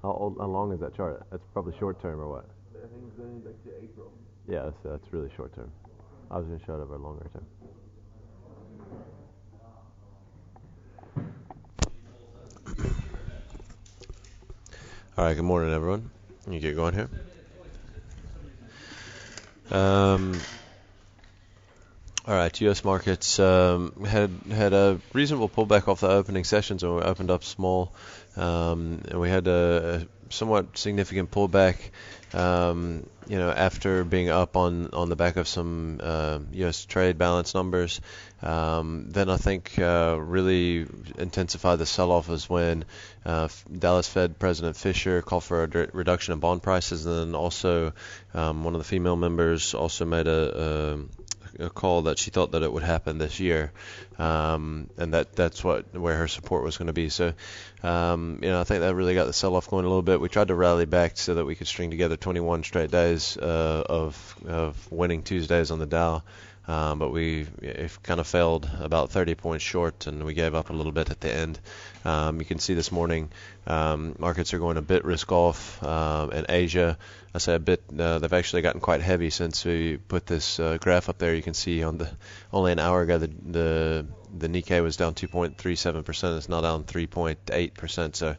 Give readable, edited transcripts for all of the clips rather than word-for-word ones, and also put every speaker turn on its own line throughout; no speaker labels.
How long is that chart? That's probably short term or what?
I think it's going back to April.
Yeah, that's really short term. I was going to show it over a longer term. All right, good morning, everyone. You get going here. All right, U.S. markets had a reasonable pullback off the opening sessions, and we opened up small, and we had a somewhat significant pullback, after being up on the back of some U.S. trade balance numbers. Then I think really intensified the sell-off was when Dallas Fed President Fisher called for a reduction in bond prices, and then also one of the female members also made a call that she thought that it would happen this year, and that's where her support was going to be. So, I think that really got the sell-off going a little bit. We tried to rally back so that we could string together 21 straight days of winning Tuesdays on the Dow. But it kind of failed about 30 points short, and we gave up a little bit at the end. You can see this morning markets are going a bit risk off in Asia. I say a bit. They've actually gotten quite heavy since we put this graph up there. You can see only an hour ago the Nikkei was down 2.37%. It's now down 3.8%. So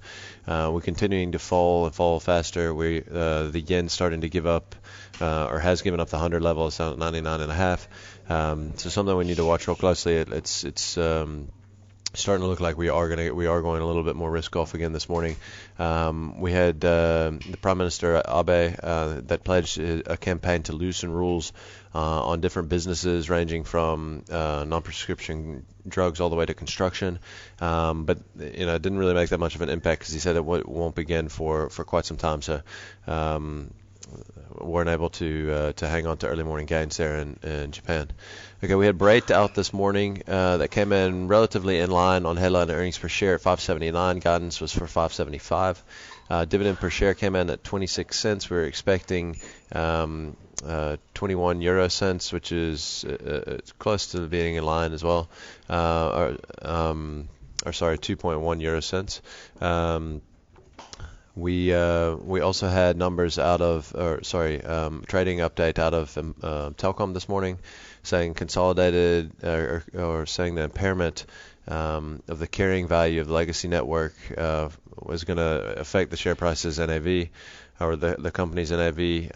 we're continuing to fall and fall faster. The yen starting to give up, or has given up the 100 level. It's down at 99.5. So something we need to watch real closely. It's starting to look like we are going a little bit more risk off again this morning. We had the Prime Minister Abe that pledged a campaign to loosen rules on different businesses ranging from non-prescription drugs all the way to construction. But it didn't really make that much of an impact because he said it won't begin for quite some time. So weren't able to hang on to early morning gains there in Japan. Okay, we had Brate out this morning that came in relatively in line on headline earnings per share at 5.79. Guidance was for 5.75. Dividend per share came in at 26 cents. We were expecting 21 euro cents, which is close to being in line as well. Or sorry, 2.1 euro cents. We also had numbers trading update out of Telkom this morning, saying consolidated or saying the impairment of the carrying value of the legacy network was going to affect the share price's NAV or the company's NAV,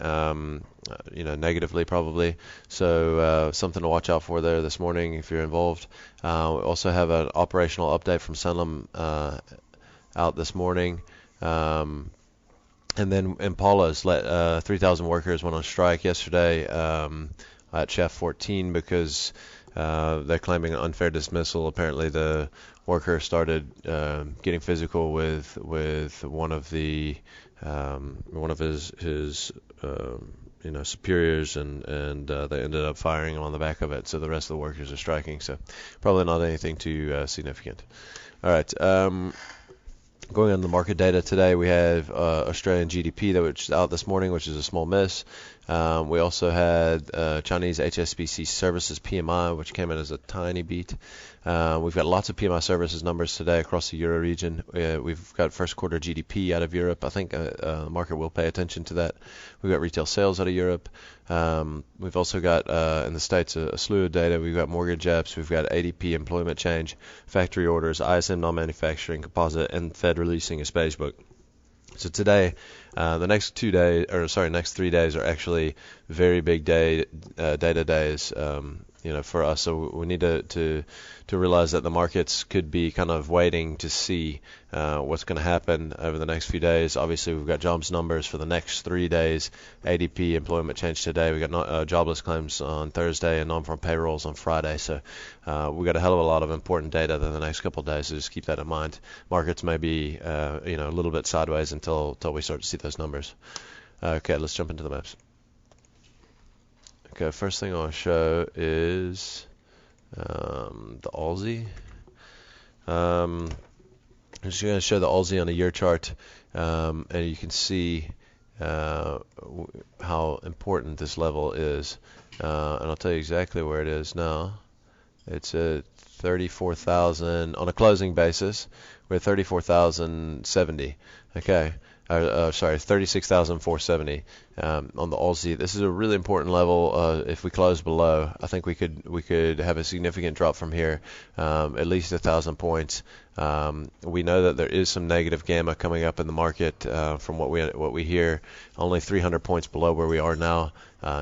negatively probably. So something to watch out for there this morning if you're involved. We also have an operational update from Sanlam out this morning. And then Impala's 3,000 workers went on strike yesterday at Shaft 14 because they're claiming an unfair dismissal. Apparently, the worker started getting physical with one of his superiors, and they ended up firing him on the back of it. So the rest of the workers are striking. So probably not anything too significant. All right. Going on the market data today, we have Australian GDP which is out this morning, which is a small miss. We also had Chinese HSBC Services PMI, which came in as a tiny beat. We've got lots of PMI services numbers today across the Euro region. We've got first quarter GDP out of Europe. I think the market will pay attention to that. We've got retail sales out of Europe. We've also got in the States a slew of data. We've got mortgage apps. We've got ADP employment change, factory orders, ISM non-manufacturing composite, and Fed releasing a beige book. So today, the next 3 days are actually very big data days, for us. So we need to realize that the markets could be kind of waiting to see what's going to happen over the next few days. Obviously, we've got jobs numbers for the next 3 days. ADP employment change today. We got jobless claims on Thursday and non-farm payrolls on Friday. So we got a hell of a lot of important data in the next couple of days. So just keep that in mind. Markets may be a little bit sideways until we start to see those numbers. Okay, let's jump into the maps. Okay, first thing I want to show is the Aussie. I'm just going to show the Aussie on a year chart, and you can see how important this level is. And I'll tell you exactly where it is now. It's at 34,000 on a closing basis. We're at 34,070. Okay. sorry, 36,470 on the Aussie. This is a really important level. If we close below, I think we could have a significant drop from here, at least 1,000 points. We know that there is some negative gamma coming up in the market from what we hear. Only 300 points below where we are now.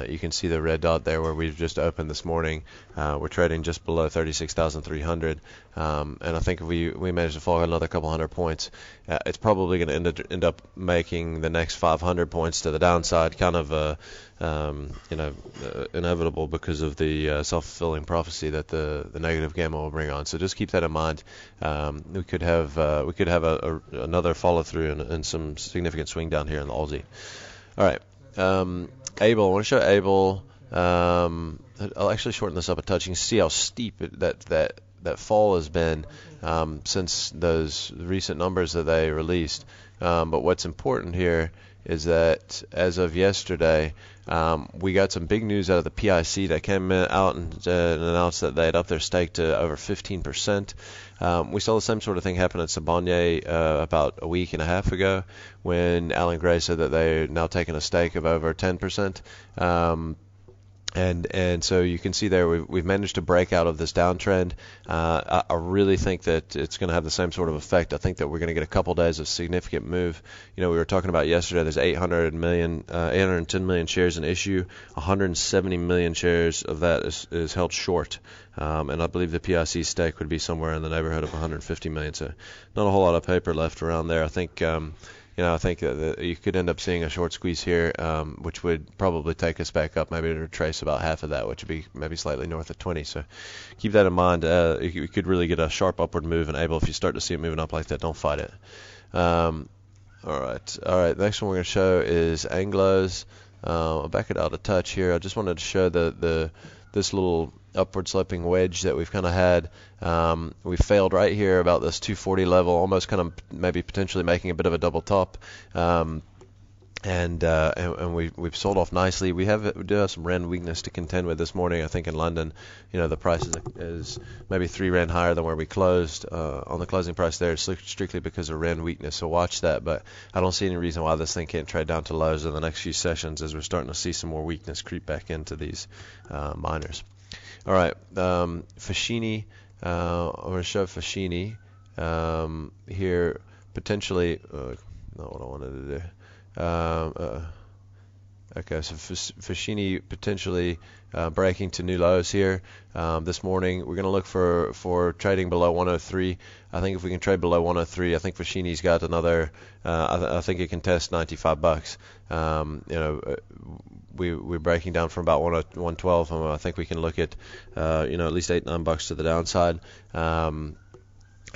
You can see the red dot there where we've just opened this morning. We're trading just below 36,300, and I think if we manage to fall another couple hundred points, it's probably going to end up making the next 500 points to the downside kind of inevitable because of the self-fulfilling prophecy that the negative gamma will bring on. So just keep that in mind. We could have another follow through and some significant swing down here in the Aussie. All right. Able, I want to show Able. I'll actually shorten this up a touch. You can see how steep that fall has been since those recent numbers that they released. But what's important here is that as of yesterday, we got some big news out of the PIC that came out and announced that they had upped their stake to over 15%. We saw the same sort of thing happen at Siboney about a week and a half ago when Alan Gray said that they're now taking a stake of over 10%. And so you can see there we've managed to break out of this downtrend. I really think that it's going to have the same sort of effect. I think that we're going to get a couple days of significant move. You know, we were talking about yesterday. There's 810 million shares in issue. 170 million shares of that is held short. And I believe the PIC stake would be somewhere in the neighborhood of 150 million. So not a whole lot of paper left around there. I think. I think that you could end up seeing a short squeeze here, which would probably take us back up, maybe to retrace about half of that, which would be maybe slightly north of 20. So keep that in mind. You could really get a sharp upward move in Able. If you start to see it moving up like that, don't fight it. All right. The next one we're going to show is Anglos. I'll back it out a touch here. I just wanted to show this little upward sloping wedge that we've kind of had. We failed right here about this 240 level, almost kind of maybe potentially making a bit of a double top. And we've sold off nicely. We do have some rand weakness to contend with this morning. I think in London, the price is maybe 3 rand higher than where we closed. On the closing price there, it's strictly because of rand weakness. So watch that. But I don't see any reason why this thing can't trade down to lows in the next few sessions as we're starting to see some more weakness creep back into these miners. All right, Fashini. I'm going to show Fashini here potentially. Not what I wanted to do. Okay, so Fashini potentially breaking to new lows here this morning. We're going to look for trading below 103. I think if we can trade below 103, I think Fashini's got another. I think it can test $95. We're breaking down from about 112. I think we can look at at least $8-9 to the downside.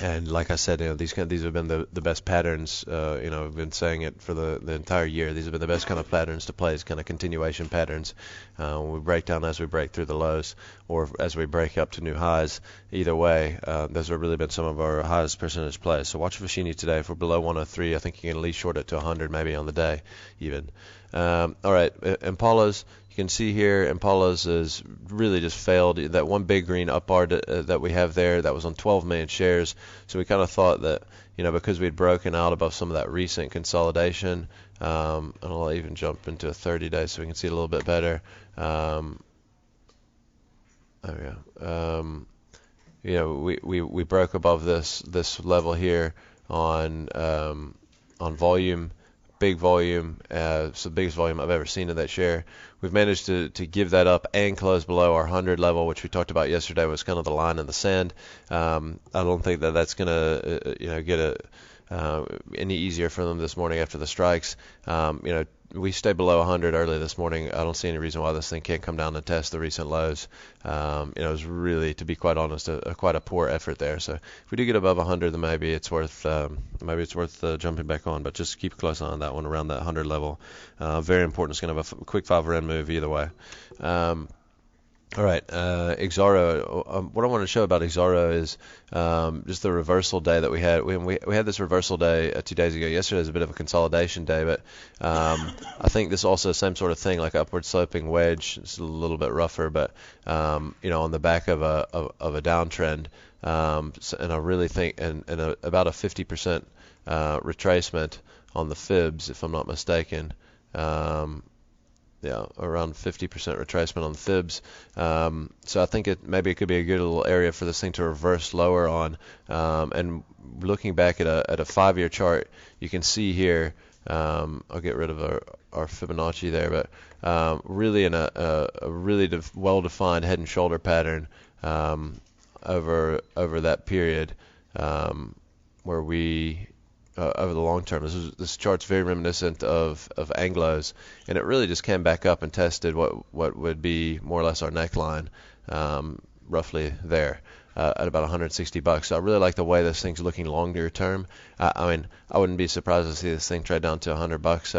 And like I said, these have been the best patterns. I've been saying it for the entire year. These have been the best kind of patterns to play, as kind of continuation patterns. When we break down as we break through the lows, or as we break up to new highs. Either way, those have really been some of our highest percentage plays. So watch Fashini today. If we're below 103, I think you can at least short it to 100, maybe on the day even. All right, Impalas. You can see here Impalas has really just failed. That one big green up bar that we have there, that was on 12 million shares. So we kind of thought that, because we had broken out above some of that recent consolidation, and I'll even jump into a 30-day so we can see it a little bit better. We broke above this level here on volume. Big volume, it's the biggest volume I've ever seen in that share. We've managed to give that up and close below our 100 level, which we talked about yesterday was kind of the line in the sand. I don't think that's going to get any easier for them this morning after the strikes. We stayed below 100 early this morning. I don't see any reason why this thing can't come down and test the recent lows. It was really, to be quite honest, quite a poor effort there. So if we do get above 100, then maybe it's worth jumping back on. But just keep a close eye on that one around that 100 level. Very important. It's going to have a quick 5 rand move either way. All right, Xaro. What I want to show about Xaro is just the reversal day that we had. We had this reversal day 2 days ago. Yesterday was a bit of a consolidation day, but I think this is also the same sort of thing, like upward sloping wedge. It's a little bit rougher, but on the back of a downtrend. And I really think, and about a 50% retracement on the fibs, if I'm not mistaken. Yeah, around 50% retracement on the fibs. So I think maybe it could be a good little area for this thing to reverse lower on. And looking back at a 5-year chart, you can see here. I'll get rid of our Fibonacci there, but really in a really well-defined head and shoulder pattern over that period, where we over the long term. This chart's very reminiscent of Anglo's, and it really just came back up and tested what would be more or less our neckline, roughly there. At about $160. So I really like the way this thing's looking longer term. I mean, I wouldn't be surprised to see this thing trade down to $100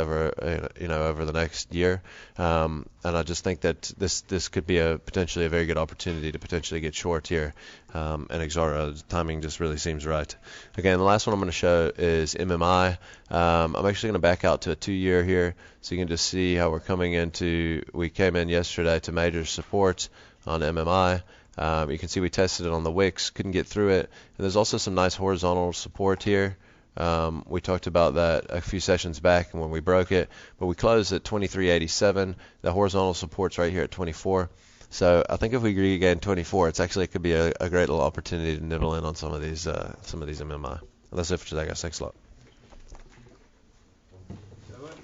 over the next year. And I just think that this could be potentially a very good opportunity to potentially get short here. And Exara, the timing just really seems right. Again, the last one I'm going to show is MMI. I'm actually going to back out to a 2-year here, so you can just see how we're coming into. We came in yesterday to major supports on MMI. You can see we tested it on the wicks, couldn't get through it. And there's also some nice horizontal support here. We talked about that a few sessions back when we broke it, but we closed at 23.87. The horizontal support's right here at 24. So I think if we regain 24, it could be a great little opportunity to nibble in on some of these MMI. And that's it for today, guys. Thanks a lot.